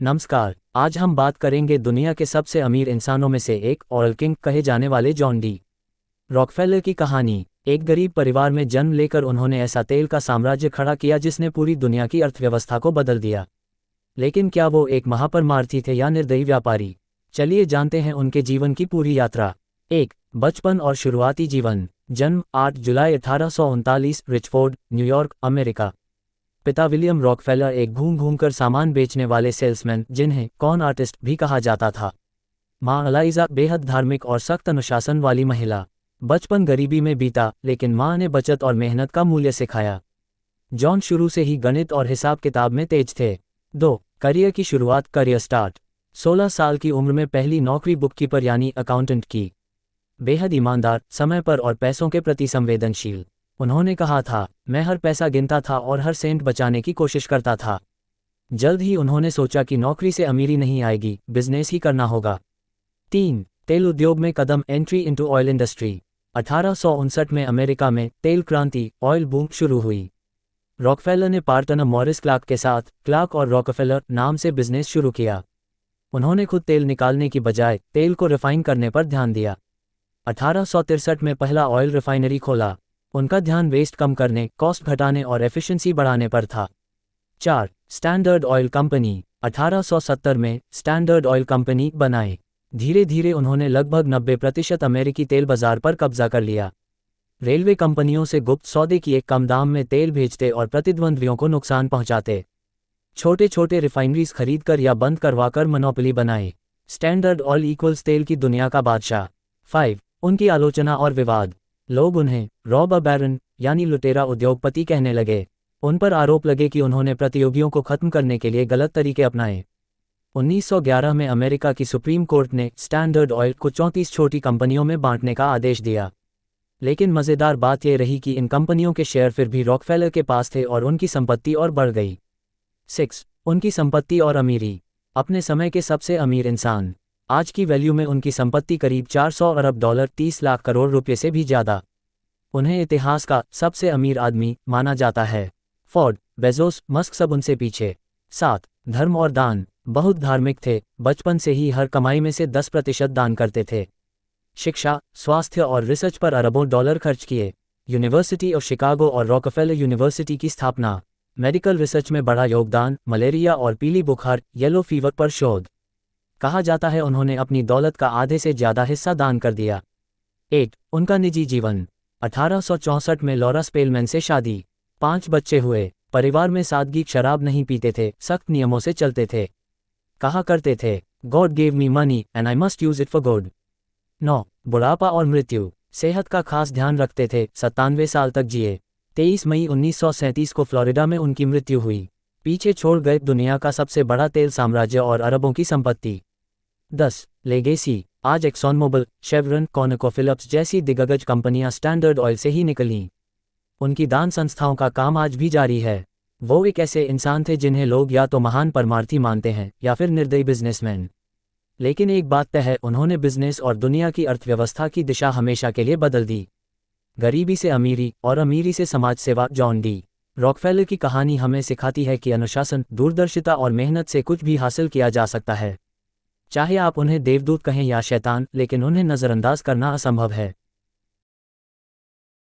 नमस्कार। आज हम बात करेंगे दुनिया के सबसे अमीर इंसानों में से एक ऑयल किंग कहे जाने वाले जॉन डी रॉकफेलर की कहानी। एक गरीब परिवार में जन्म लेकर उन्होंने ऐसा तेल का साम्राज्य खड़ा किया जिसने पूरी दुनिया की अर्थव्यवस्था को बदल दिया। लेकिन क्या वो एक महापरमार्थी थे या निर्दयी व्यापारी? चलिए जानते हैं उनके जीवन की पूरी यात्रा। 1. बचपन और शुरुआती जीवन। जन्म 8 जुलाई 1839, रिचफोर्ड, न्यूयॉर्क, अमेरिका। पिता विलियम रॉकफेलर एक घूम घूमकर सामान बेचने वाले सेल्समैन, जिन्हें कॉन आर्टिस्ट भी कहा जाता था। माँ अलाइजा बेहद धार्मिक और सख्त अनुशासन वाली महिला। बचपन गरीबी में बीता, लेकिन माँ ने बचत और मेहनत का मूल्य सिखाया। जॉन शुरू से ही गणित और हिसाब किताब में तेज थे। 2. करियर की शुरुआत। Career start. 16 साल की उम्र में पहली नौकरी बुककीपर यानी अकाउंटेंट की। बेहद ईमानदार, समय पर और पैसों के प्रति संवेदनशील। उन्होंने कहा था, मैं हर पैसा गिनता था और हर सेंट बचाने की कोशिश करता था। जल्द ही उन्होंने सोचा कि नौकरी से अमीरी नहीं आएगी, बिजनेस ही करना होगा। 3. तेल उद्योग में कदम। Entry into oil industry. 1859 में अमेरिका में तेल क्रांति, ऑयल बूम शुरू हुई। रॉकफेलर ने पार्टनर मॉरिस क्लार्क के साथ क्लार्क और रॉकफेलर नाम से बिजनेस शुरू किया। उन्होंने खुद तेल निकालने की बजाय तेल को रिफाइन करने पर ध्यान दिया। 1863 में पहला ऑयल रिफाइनरी खोला। उनका ध्यान वेस्ट कम करने, कॉस्ट घटाने और एफिशिएंसी बढ़ाने पर था। 4. Standard oil company. 1870 में स्टैंडर्ड ऑयल कंपनी बनाए। धीरे धीरे उन्होंने लगभग 90% अमेरिकी तेल बाजार पर कब्जा कर लिया। रेलवे कंपनियों से गुप्त सौदे किए, कम दाम में तेल भेजते और प्रतिद्वंद्वियों को नुकसान पहुंचाते। छोटे छोटे रिफाइनरीज खरीदकर या बंद करवाकर मोनोपोली बनाए। स्टैंडर्ड ऑयल इक्वल्स तेल की दुनिया का बादशाह। 5. उनकी आलोचना और विवाद। लोग उन्हें रॉब बैरन यानी लुटेरा उद्योगपति कहने लगे। उन पर आरोप लगे कि उन्होंने प्रतियोगियों को खत्म करने के लिए गलत तरीके अपनाए। 1911 में अमेरिका की सुप्रीम कोर्ट ने स्टैंडर्ड ऑयल को 34 छोटी कंपनियों में बांटने का आदेश दिया। लेकिन मज़ेदार बात यह रही कि इन कंपनियों के शेयर फिर भी रॉकफेलर के पास थे और उनकी संपत्ति और बढ़ गई। 6. उनकी संपत्ति और अमीरी। अपने समय के सबसे अमीर इंसान। आज की वैल्यू में उनकी संपत्ति करीब 400 अरब डॉलर, 30 लाख करोड़ रुपये से भी ज़्यादा। उन्हें इतिहास का सबसे अमीर आदमी माना जाता है। फोर्ड, बेजोस, मस्क सब उनसे पीछे। 7. धर्म और दान। बहुत धार्मिक थे, बचपन से ही हर कमाई में से 10% दान करते थे। शिक्षा, स्वास्थ्य और रिसर्च पर अरबों डॉलर खर्च किए। यूनिवर्सिटी ऑफ शिकागो और रॉकफेलर यूनिवर्सिटी की स्थापना। मेडिकल रिसर्च में बड़ा योगदान। मलेरिया और पीली बुखार, येलो फीवर पर शोध। कहा जाता है उन्होंने अपनी दौलत का आधे से ज़्यादा हिस्सा दान कर दिया। 8. उनका निजी जीवन। 1864 में लॉरा स्पेलमैन से शादी। 5 बच्चे हुए। परिवार में सादगी, शराब नहीं पीते थे, सख्त नियमों से चलते थे। कहा करते थे, God gave me money and I must use it for good. 9. बुढ़ापा और मृत्यु। सेहत का खास ध्यान रखते थे, 97 साल तक जिए। 23 मई 1937 को फ्लोरिडा में उनकी मृत्यु हुई। पीछे छोड़ गए दुनिया का सबसे बड़ा तेल साम्राज्य और अरबों की संपत्ति। 10. लेगेसी। आज एक्सॉन मोबिल, शेवरन, कॉनोकोफिलिप्स जैसी दिग्गज कंपनियां स्टैंडर्ड ऑयल से ही निकलीं। उनकी दान संस्थाओं का काम आज भी जारी है। वो एक ऐसे इंसान थे जिन्हें लोग या तो महान परमार्थी मानते हैं या फिर निर्दयी बिजनेसमैन। लेकिन एक बात तय है, उन्होंने बिजनेस और दुनिया की अर्थव्यवस्था की दिशा हमेशा के लिए बदल दी। गरीबी से अमीरी और अमीरी से समाज सेवा। जॉन डी रॉकफेलर की कहानी हमें सिखाती है कि अनुशासन, दूरदर्शिता और मेहनत से कुछ भी हासिल किया जा सकता है। चाहे आप उन्हें देवदूत कहें या शैतान, लेकिन उन्हें नज़रअंदाज करना असंभव है।